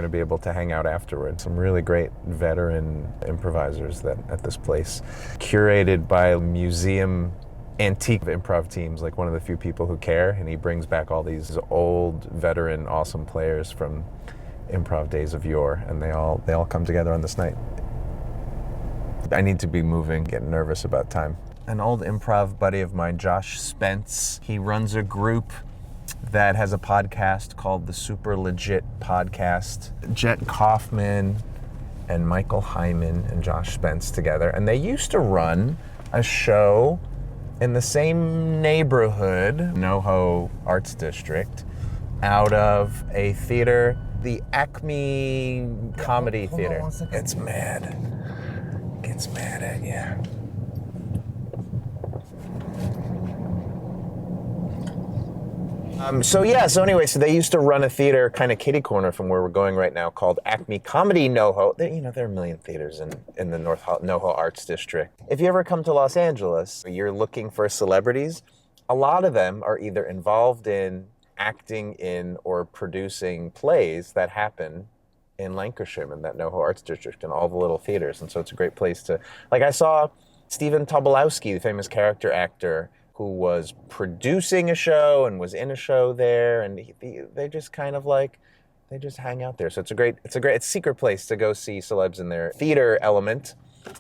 Going to be able to hang out afterwards. Some really great veteran improvisers at this place, curated by a museum antique improv teams, like one of the few people who care, and he brings back all these old veteran awesome players from improv days of yore, and they all come together on this night. I need to be moving, getting nervous about time. An old improv buddy of mine, Josh Spence, he runs a group that has a podcast called the Super Legit Podcast. Jet Kaufman and Michael Hyman and Josh Spence together. And they used to run a show in the same neighborhood, NoHo Arts District, out of a theater, the Acme Comedy Theater. It's mad. Gets mad at you. So they used to run a theater kind of kitty corner from where we're going right now called Acme Comedy NoHo. There are a million theaters in the NoHo Arts District. If you ever come to Los Angeles, you're looking for celebrities, a lot of them are either involved in acting in or producing plays that happen in Lancashire in that NoHo Arts District and all the little theaters. And so it's a great place to, like I saw Stephen Tobolowsky, the famous character actor, who was producing a show and was in a show there, and they just kind of they just hang out there. So it's a secret place to go see celebs in their theater element.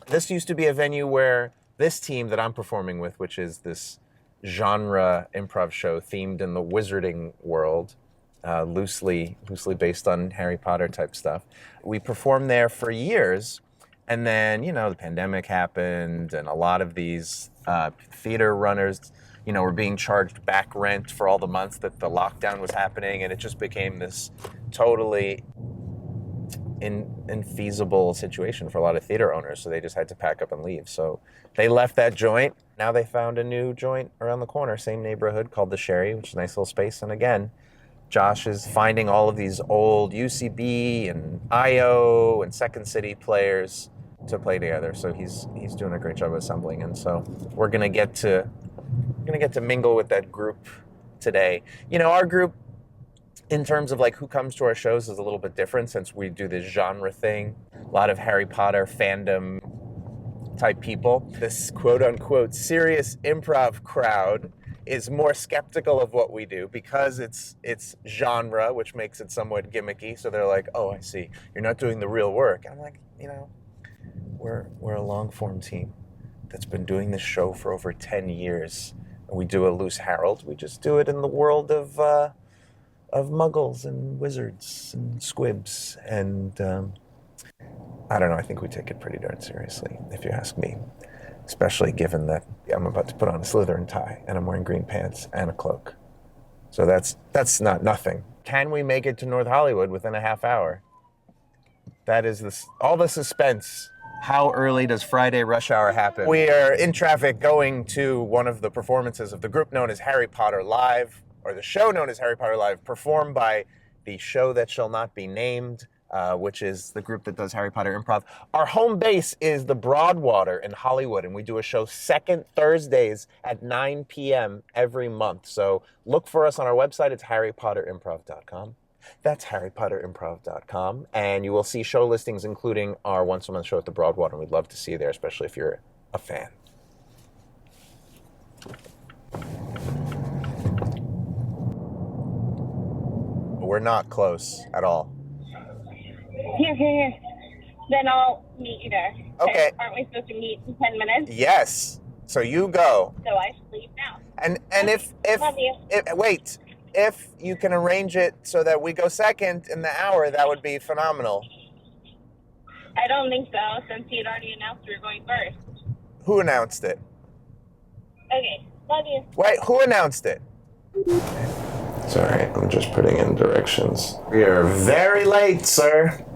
This used to be a venue where this team that I'm performing with, which is this genre improv show themed in the wizarding world, loosely based on Harry Potter type stuff. We performed there for years, and then, the pandemic happened, and a lot of these theater runners, were being charged back rent for all the months that the lockdown was happening, and it just became this totally infeasible situation for a lot of theater owners, so they just had to pack up and leave. So they left that joint. Now they found a new joint around the corner, same neighborhood, called the Sherry, which is a nice little space. And again, Josh is finding all of these old UCB and IO and Second City players to play together. So he's doing a great job of assembling, and so we're gonna get to mingle with that group today. Our group, in terms of who comes to our shows, is a little bit different since we do this genre thing. A lot of Harry Potter fandom type people. This quote unquote serious improv crowd is more skeptical of what we do because it's genre, which makes it somewhat gimmicky. So they're like, "Oh, I see. You're not doing the real work." And I'm like, we're a long form team that's been doing this show for over 10 years. And we do a loose Harold. We just do it in the world of muggles and wizards and squibs. And I don't know, I think we take it pretty darn seriously, if you ask me. Especially given that I'm about to put on a Slytherin tie and I'm wearing green pants and a cloak. So that's not nothing. Can we make it to North Hollywood within a half hour? That is all the suspense. How early does Friday rush hour happen? We are in traffic going to one of the performances of the group known as Harry Potter Live, or the show known as Harry Potter Live, performed by the show that shall not be named, which is the group that does Harry Potter Improv. Our home base is the Broadwater in Hollywood, and we do a show second Thursdays at 9 p.m. every month. So look for us on our website. It's harrypotterimprov.com. That's harrypotterimprov.com, and you will see show listings, including our once-a-month show at the Broadwater. We'd love to see you there, especially if you're a fan. We're not close at all. Here. Then I'll meet you there. Okay. Aren't we supposed to meet in 10 minutes? Yes. So you go. So I should leave now. And if you can arrange it so that we go second in the hour, that would be phenomenal. I don't think so, since you'd already announced we were going first. Who announced it? Okay, love you. Wait, who announced it? Sorry, I'm just putting in directions. We are very late, sir.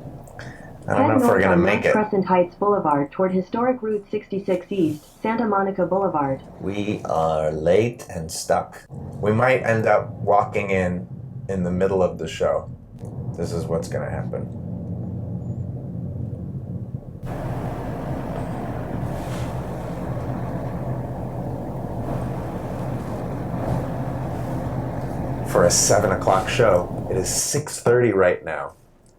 I don't know if we're going to make it. Crescent Heights Boulevard toward historic Route 66 East, Santa Monica Boulevard. We are late and stuck. We might end up walking in the middle of the show. This is what's going to happen. For a 7 o'clock show, it is 6:30 right now.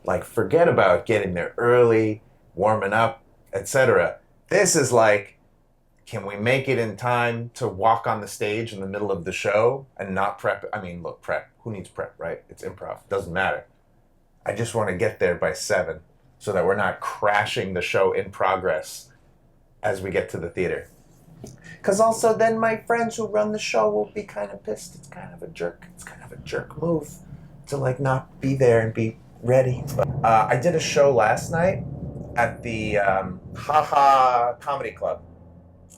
Like, forget about getting there early, warming up, etc. This is like, can we make it in time to walk on the stage in the middle of the show and not prep? I mean, look, prep. Who needs prep, right? It's improv. Doesn't matter. I just want to get there by 7 so that we're not crashing the show in progress as we get to the theater. Because also then my friends who run the show will be kind of pissed. It's kind of a jerk move to like not be there and be ready. I did a show last night at the Haha Comedy Club.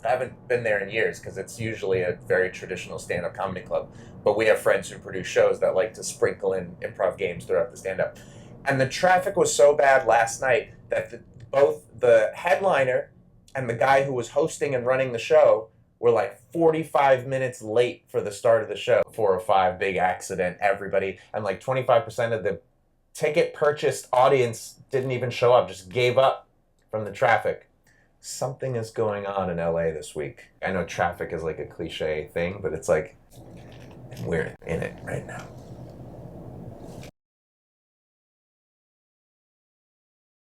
I haven't been there in years because it's usually a very traditional stand-up comedy club. But we have friends who produce shows that like to sprinkle in improv games throughout the stand-up. And the traffic was so bad last night that both the headliner and the guy who was hosting and running the show were like 45 minutes late for the start of the show. 4:05, big accident, everybody. And like 25% of the ticket purchased audience didn't even show up, just gave up from the traffic. Something is going on in LA this week. I know traffic is like a cliche thing, but it's like we're in it right now.